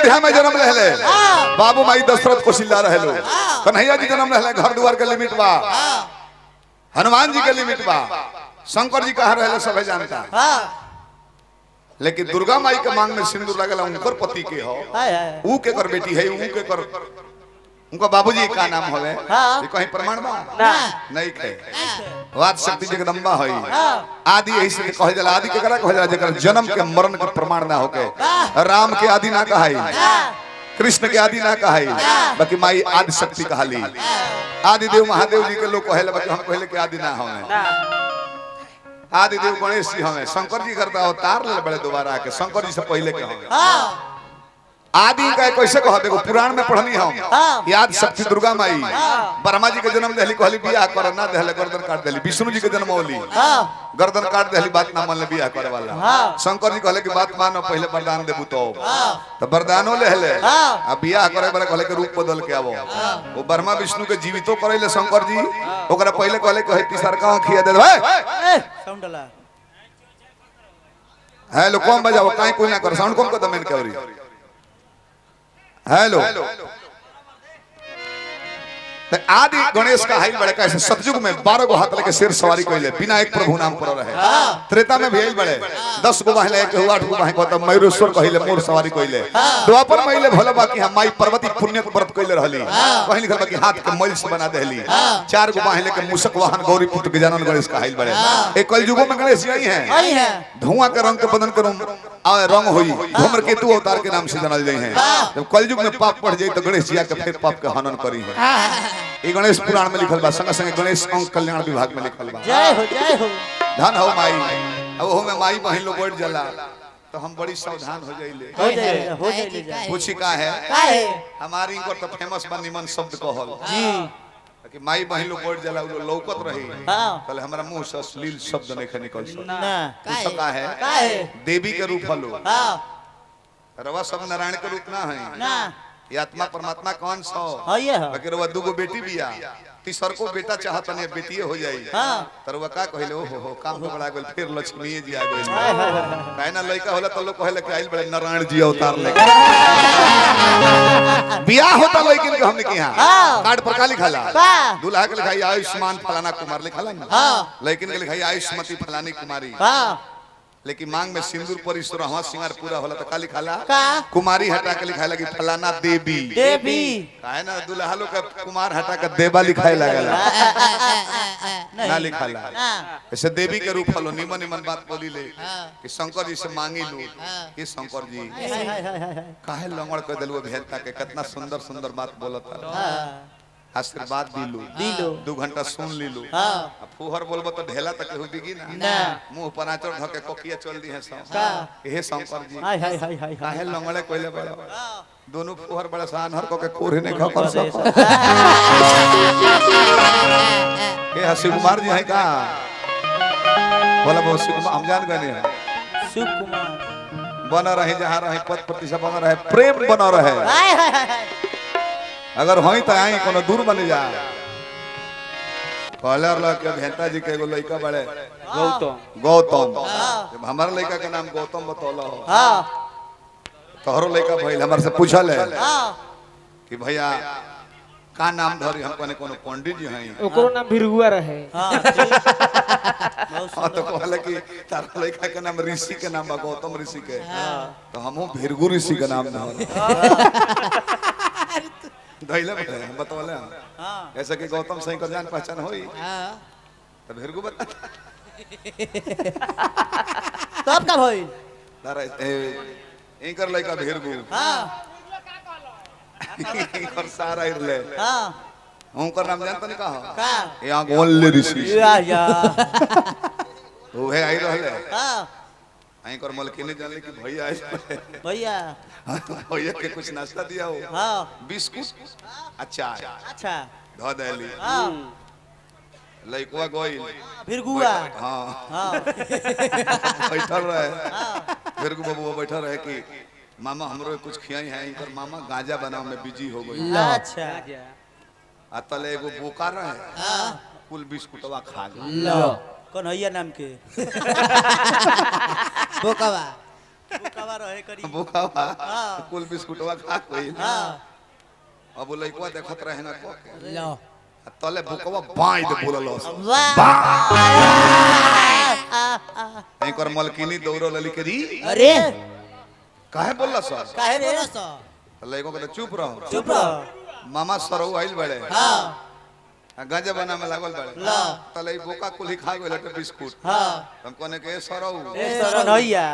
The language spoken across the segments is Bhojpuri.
अयोध्या में जन्म रहले, बाबू माई दशरथ कौशल्या रहलो, कन्हैया जी जन्म रहले घर द्वार के लिमिट बा, हनुमान जी के लिमिट बा, शंकर जी कहाँ रहले सब जानता। लेकिन दुर्गा माई के मांग में सिंदूर लगेला उनकर पति के हो, ऊ के कर बेटी है, ऊ के कर उनका बाबूजी का नाम होवे, ये कहीं प्रमाण बा नहीं खे। वाद शक्ति जगदम्बा होई, आदि यही से कहल जाला, आदि के करा कहल जाला जेकर जन्म के मरण के प्रमाण ना होके। राम के आदि ना कहाई, कृष्ण के आदि ना कहाई, बाकी माई आदि शक्ति कहाली। आदि देव महादेव जी के लोग कहले, बाकी हम कहले के आदि ना होवे। आदि देव गणेश जी हमें, शंकर जी करता अवतार ले बड़े दोबारा आके, शंकर जी से पहले के होंगे। आदि का कैसे कह देखो पुराण में पढ़नी हम, याद शक्ति दुर्गा माई ब्रह्मा जी के जन्म देली, कहली बियाह कर ना देले, गर्दन काट देली। विष्णु जी के जन्म होली, गर्दन काट देली, बात ना मान ले बियाह करे वाला। शंकर जी कहले कि बात मानो पहले वरदान देबू तो वरदानो ले ले, अब बियाह करे वाला कहले के रूप बदल के आवो। वो ब्रह्मा विष्णु के जीवितो करेले शंकर जी, ओकरा पहले कहले कि तीसरका खिया दे भाई साउंड ला। हेलो कौन बजाओ, काहे कोई ना कर साउंड कम कर दमेन कवरी। हेलो आदि गणेश का हाइल बड़े कैसे सतयुग में 12 गो हाथ लेके शेर सवारी कइले, बिना एक प्रभु नाम पर रहे। त्रेता में भी हाइल बड़े 10 गो बाहले के 8 गो बाहे कहता मयूरेश्वर कहिले मोर सवारी कइले। द्वापर महिले भले बाकी हम माई पार्वती पुण्य व्रत कइले रहली, कहीं लिखल बाकी हाथ के मैल से बना देली। 4 गो बाहे लेके मूषक वाहन गौरी पुत्र गजानन गणेश का हाइल बड़े। एक कलयुगों में गणेश यही है, धुआं के रंग के बदन के रंग होई, धूम्रकेतु अवतार के नाम से जानल जाई है। जब कलयुग में पाप पड़ जाई तो गणेश जी के फिर पाप के हनन करी है। ये गणेश पुराण में लिखल बा, संग संग गणेश अंक कल्याण विभाग में लिखल बा। जय हो धन हो माई। अब हो में माई बहन लोग बैठ जाला तो हम बड़ी सावधान हो जाइले। पूछी का है हमारी इनको तो फेमस बा निमन शब्द कहल जी, कि माई बहन लोग बैठ जाला लौकत रही, कहले हमरा मुंह से अश्लील शब्द नहीं निकल सकता। का है देवी के रूप हलो, रवा सब नारायण के रूप ना है। ये आत्मा परमात्मा कौन सो अगर वो दुगो बेटी बिया, तीसर को बेटा चाहत ने बेटिए हो जाई, तरवा का कहले हो काम हो बड़ा गेल, फिर लक्ष्मी जी आ गेल। काहे ना लइका होला त लोग कहले कि आइल बड़े नारायण जी अवतार लेके बियाह होता। लेकिन के हमने के यहां कार्ड पर का लिखाला, दूल्हा के लिखाई आयुष्मान फलाना कुमार लिखाला ना, लेकिन के लिखाई आयुष्मती फलानी कुमारी। लेकिन मांग में सिंदूर पर ईश्वर हवा सिंगार पूरा होला तो का लिखाला कुमारी हटा के लिखाए लगी फलाना देवी। काहे ना दूल्हा लोग का कुमार हटा के देवा लिखाए लागला ना लिखाला। ऐसे देवी के रूप हलो निमन निमन बात बोली ले कि शंकर जी से मांगी लो कि शंकर जी काहे लंगड़ कर देलु भेलता के, कितना सुंदर सुंदर बात बोलता, आशीर्वाद दिलो 2 घंटा सुन लीलो। फुहर बोलबो तो ढेला तक हो दिगी ना, मुंह पर आचर धके कोकिया चल दी है सब। हे शंकर जी काहे लंगड़े कोइले बड़ा, दोनों फुहर बड़ा सान हर को के कोरे ने कर सब। ए हसी कुमार जी है का बोला बहुत शिव कुमार हम जान गए हैं, शिव कुमार बना रहे जहां रहे पद प्रतिष्ठा बना रहे, प्रेम बना रहे। अगर होई तो आई कोनो दूर बन जा। कॉलर ला के भेंटा जी के एगो लइका बड़े गौतम जब हमारा लइका के नाम गौतम बतौला हो, तोहरो लइका भइल हमर से पूछल है कि भैया का नाम धरी, हम कने कोनो पंडित जी हई, ओकरो नाम भिरगुआ रहे। हां तो कहले कि तारा लइका के नाम ऋषि के नाम बा गौतम ऋषि के, तो हमहु भिरगु ऋषि के नाम धर धैले बतौले। ऐसा कि गौतम सही कर जान पहचान होई तो भिरगु बता तब का होई तारा एकर लइका भिरगु एकर सारा इरले उनका नाम जानत नहीं का यहाँ गोल्ले ऋषि ओहे आई रहले। आई कर मलकिनी जानले कि भैया भैया भैया के कुछ नाश्ता दिया हो, बिस्कुट अच्छा धो देली। लइकवा गइल भिरगुआ बैठल रहे, भिरगु बाबू बैठल रहे कि मामा हमरो कुछ खियाई है, इनकर मामा गांजा बनाव में बिजी हो गई। अच्छा अतले एगो बोका रहे कुल बिस्कुटवा खा गई। कौन हैया नाम के बोकावा बोकावा रहे करी बोकावा कुल बिस्कुटवा खा कोई हां अब लइकवा देखत रहे ना को लो तले बुकवा बाई दे बोललो एकर मलकिनी दौड़ो लली करी अरे काहे बोलला सर काहे रे लइको के चुप रहो चुप रहो मामा सरौ आइल बड़े हां गांजा बना में लागल बड़े ला तले बोका कुली खा गइल त बिस्कुट हां हम कोने के सरौ ए कन्हैया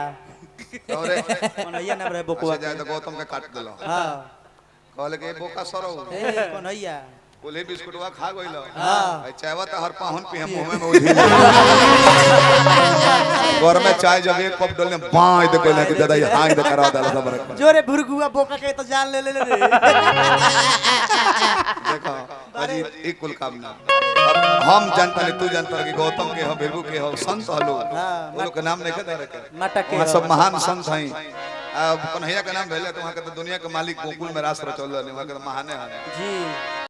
अरे कन्हैया नाम रहे बकुआ जाए तो गौतम के काट देलो हां कहले के बोका सरौ ए कन्हैया कुली बिस्कुटवा खा गइल हां चाहवा त हर पाहुन पी हम मुंह में उधी घर में चाय जब एक कप डालने बाई दे कहले कि दादा ये हां दे करा देला सब रख जोरे भुरगुआ बोका के तो जान ले रे देखो अजी एक कुल काम ना हम जानता नहीं तू जानता कि गौतम के हो बिरबू के हो संत हलो वो लोग के नाम नहीं कहता रखे नाटक के वहाँ सब महान संत हैं अब कन्हैया का नाम भेले तो वहाँ के तो दुनिया के मालिक गोकुल में रास रचल रहने वहाँ के तो महाने हैं जी